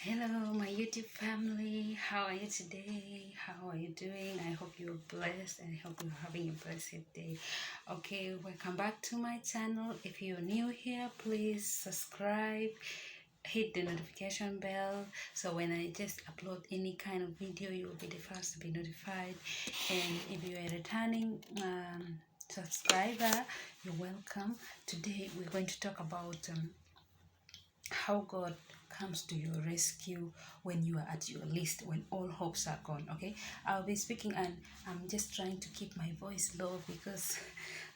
Hello, my YouTube family. How are you today? How are you doing? I hope you're blessed and I hope you're having a blessed day. Okay, welcome back to my channel. If you're new here, please subscribe, hit the notification bell so when I just upload any kind of video, you'll be the first to be notified. And if you're a returning subscriber, you're welcome. Today, we're going to talk about how God comes to your rescue when you are at your least, when all hopes are gone. Okay, I'll be speaking and I'm just trying to keep my voice low because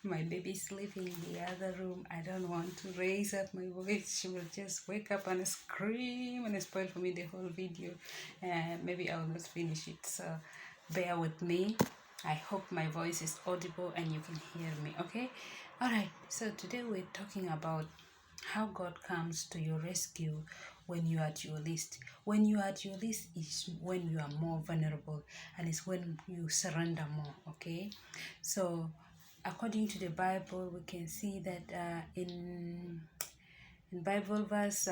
my baby's sleeping in the other room. I don't want to raise up my voice. She will just wake up and scream and spoil for me the whole video, and maybe I'll not finish it. So bear with me. I hope my voice is audible and you can hear me. Okay, all right, so today we're talking about how God comes to your rescue when you are at your least. When you are at your least is when you are more vulnerable and it's when you surrender more. Okay, so according to the Bible, we can see that in Bible verse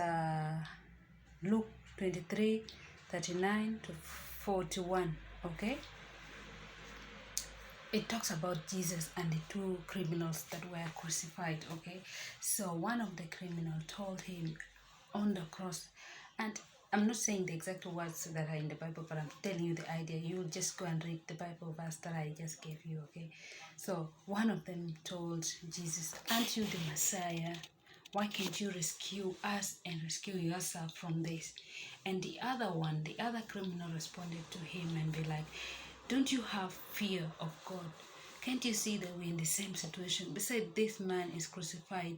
Luke 23:39 to 41. Okay, it talks about Jesus and the two criminals that were crucified. Okay, so one of the criminals told him on the cross, and I'm not saying the exact words that are in the Bible, but I'm telling you the idea. You just go and read the Bible verse that I just gave you. Okay, so one of them told Jesus, "Aren't you the Messiah? Why can't you rescue us and rescue yourself from this?" And the other criminal responded to him and be like, "Don't you have fear of God? Can't you see that we're in the same situation? Besides, this man is crucified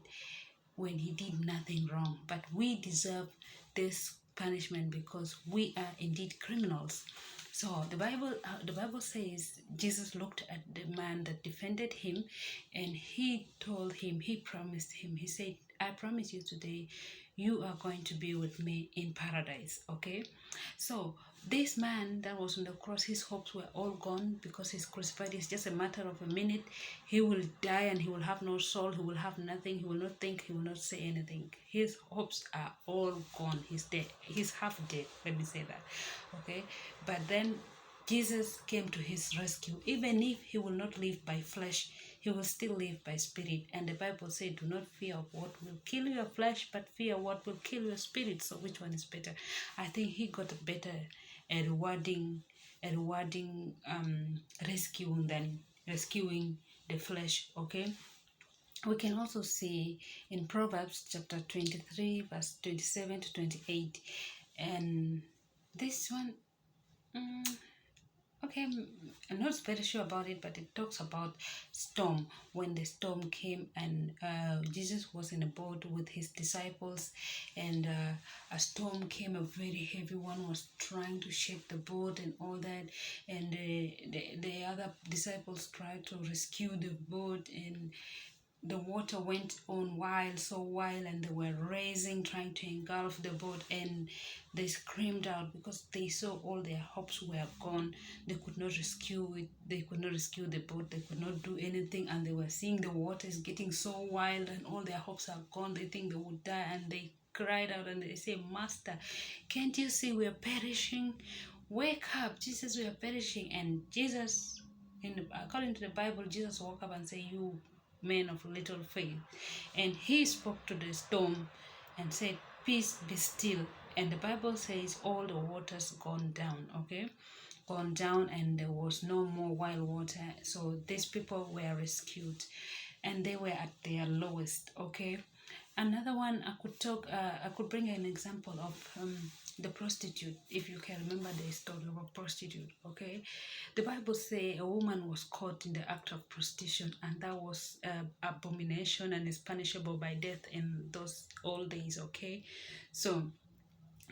when he did nothing wrong, but we deserve this punishment because we are indeed criminals." So the Bible says Jesus looked at the man that defended him, and he told him, he promised him, he said, "I promise you today, you are going to be with me in paradise." Okay, so this man that was on the cross, his hopes were all gone because he's crucified. It's just a matter of a minute. He will die and he will have no soul. He will have nothing. He will not think. He will not say anything. His hopes are all gone. He's dead. He's half dead. Let me say that. Okay, but then Jesus came to his rescue. Even if he will not live by flesh, he will still live by spirit. And the Bible said, "Do not fear what will kill your flesh, but fear what will kill your spirit." So which one is better? I think he got a better, a rewarding rescue than rescuing the flesh. Okay, we can also see in Proverbs chapter 23 verse 27 to 28, and this one, okay, I'm not very sure about it, but it talks about storm. When the storm came and Jesus was in a boat with his disciples, and a storm came, a very heavy one, was trying to shake the boat and all that, and the other disciples tried to rescue the boat, and the water went on so wild, and they were racing, trying to engulf the boat, and they screamed out because they saw all their hopes were gone. They could not rescue it. They could not rescue the boat. They could not do anything, and they were seeing the waters getting so wild, and all their hopes are gone. They think they would die, and they cried out and they say, "Master, can't you see we are perishing? Wake up, Jesus, we are perishing." And Jesus, according to the Bible, Jesus woke up and said, "You men of little faith." And he spoke to the storm and said, "Peace, be still." And the Bible says all the waters gone down. Okay, gone down, and there was no more wild water. So these people were rescued, and they were at their lowest. Okay, another one I could bring an example of the prostitute. If you can remember the story of a prostitute. Okay, the Bible say a woman was caught in the act of prostitution, and that was abomination and is punishable by death in those old days. Okay, so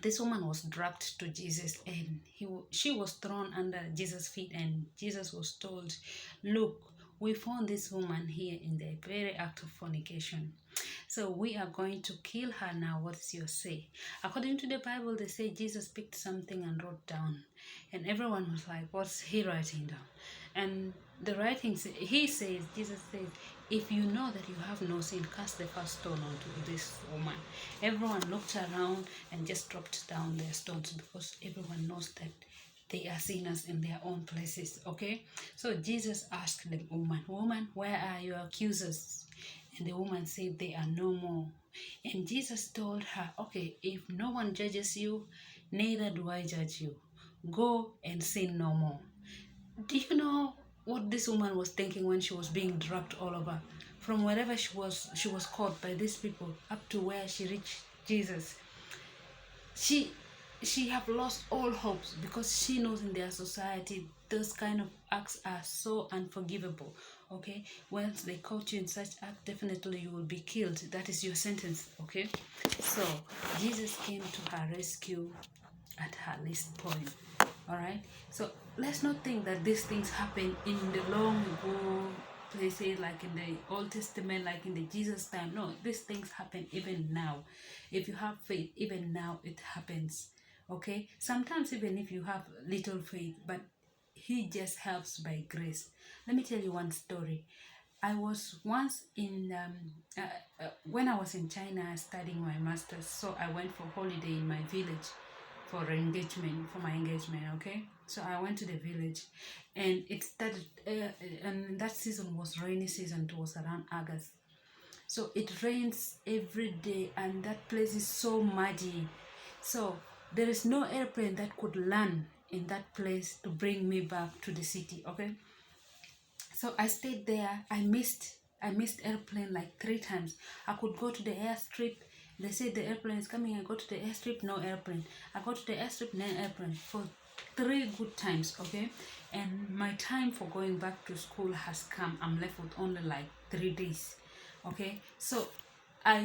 this woman was dragged to Jesus, and she was thrown under Jesus' feet, and Jesus was told, "Look, we found this woman here in the very act of fornication. So we are going to kill her now. What's your say?" According to the Bible, they say Jesus picked something and wrote down. And everyone was like, "What's he writing down?" And the writing, he says, Jesus says, if you know that you have no sin, cast the first stone onto this woman. Everyone looked around and just dropped down their stones, because everyone knows that they are sinners in their own places. Okay, so Jesus asked the woman, where are your accusers? And the woman said, they are no more. And Jesus told her, okay, if no one judges you, neither do I judge you. Go and sin no more. Do you know what this woman was thinking when she was being dragged all over? From wherever she was caught by these people up to where she reached Jesus. She have lost all hopes, because she knows in their society those kind of acts are so unforgivable. Okay, once they caught you in such act, definitely you will be killed. That is your sentence. Okay, so Jesus came to her rescue at her least point. All right, so let's not think that these things happen in the long ago places, like in the Old Testament, like in the Jesus time. No, these things happen even now. If you have faith, even now it happens. Okay, sometimes even if you have little faith, but he just helps by grace. Let me tell you one story. I was once in when I was in China studying my master's, so I went for holiday in my village for my engagement. Okay, so I went to the village, and it started and that season was rainy season. It was around August, so it rains every day, and that place is so muddy. So there is no airplane that could land in that place to bring me back to the city. Okay, so I stayed there. I missed airplane like 3 times. I could go to the airstrip. They said the airplane is coming. I go to the airstrip, no airplane. I go to the airstrip, no airplane, for 3 good times. Okay, and my time for going back to school has come. I'm left with only like 3 days. Okay, so I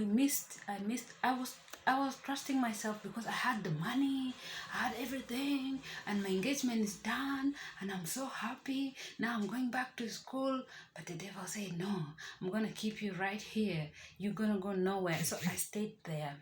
was trusting myself, because I had the money, I had everything, and my engagement is done, and I'm so happy. Now I'm going back to school. But the devil said, no, I'm gonna keep you right here. You're gonna go nowhere. So I stayed there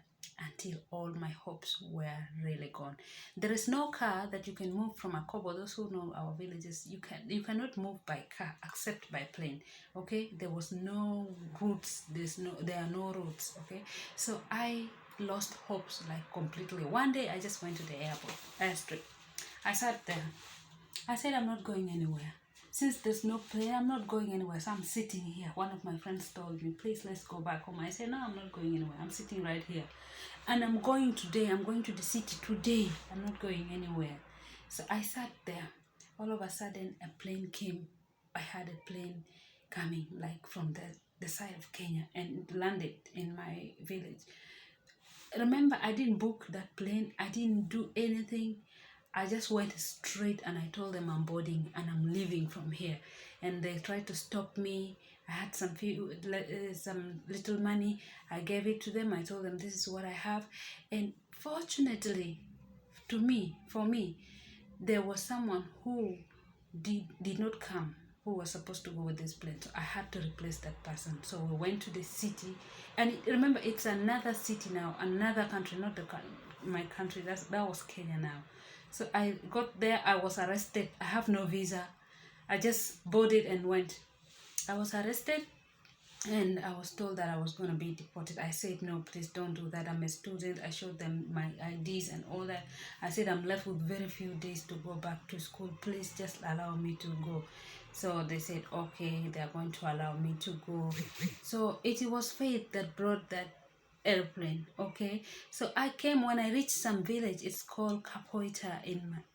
until all my hopes were really gone. There is no car that you can move from Akobo. Those who know our villages, you cannot move by car except by plane. Okay, there was no routes. There are no routes. Okay, so I lost hopes like completely. One day I just went to the airstrip. I sat there. I said, I'm not going anywhere. Since there's no plane, I'm not going anywhere. So I'm sitting here. One of my friends told me, please, let's go back home. I said, no, I'm not going anywhere. I'm sitting right here. And I'm going today. I'm going to the city today. I'm not going anywhere. So I sat there. All of a sudden, a plane came. I had a plane coming like from the side of Kenya, and it landed in my village. Remember, I didn't book that plane. I didn't do anything. I just went straight, and I told them I'm boarding and I'm leaving from here. And they tried to stop me. I had some little money. I gave it to them. I told them this is what I have. And fortunately, for me, there was someone who did not come, who was supposed to go with this plane. So I had to replace that person. So we went to the city, and remember, it's another city now, another country, not my country. That was Kenya now. So I got there. I was arrested. I have no visa. I just boarded and went. I was arrested, and I was told that I was going to be deported. I said, no, please don't do that. I'm a student. I showed them my IDs and all that. I said, I'm left with very few days to go back to school. Please just allow me to go. So they said, okay, they're going to allow me to go. So it was faith that brought that airplane. Okay, so I came. When I reached some village, it's called Kapoita.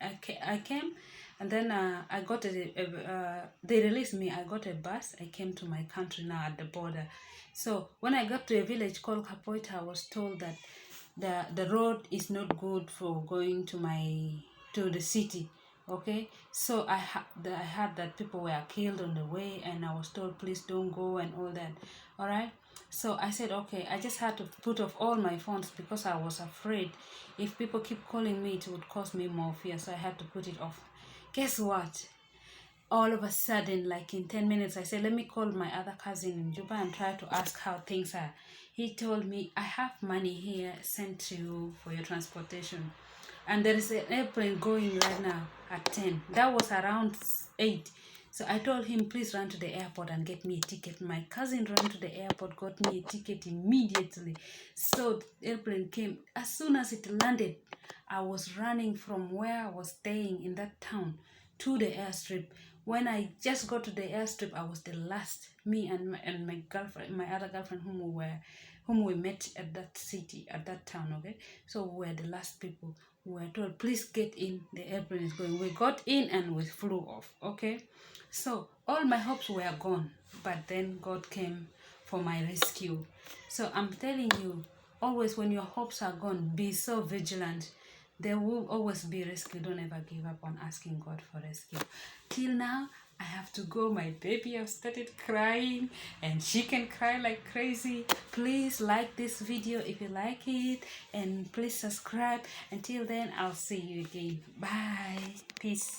I came, and then I got they released me. I got a bus. I came to my country now at the border. So when I got to a village called Kapoita, I was told that the road is not good for going to the city. Okay, so I heard that people were killed on the way, and I was told, please don't go and all that. All right, so I said, okay. I just had to put off all my phones, because I was afraid if people keep calling me, it would cause me more fear. So I had to put it off. Guess what? All of a sudden, like in 10 minutes, I said, let me call my other cousin in Juba and try to ask how things are. He told me, I have money here sent to you for your transportation. And there is an airplane going right now at 10. That was around 8. So I told him, please run to the airport and get me a ticket. My cousin ran to the airport, got me a ticket immediately. So the airplane came. As soon as it landed, I was running from where I was staying in that town to the airstrip. When I just got to the airstrip, I was the last. Me and my girlfriend, my other girlfriend, whom we met at that city, at that town. Okay, so we were the last people. We were told, please get in. The airplane is going. We got in and we flew off. Okay, so all my hopes were gone, but then God came for my rescue. So I'm telling you, always when your hopes are gone, be so vigilant. There will always be rescue. Don't ever give up on asking God for rescue. Till now, I have to go. My baby has started crying and she can cry like crazy. Please like this video if you like it, and please subscribe. Until then, I'll see you again. Bye. Peace.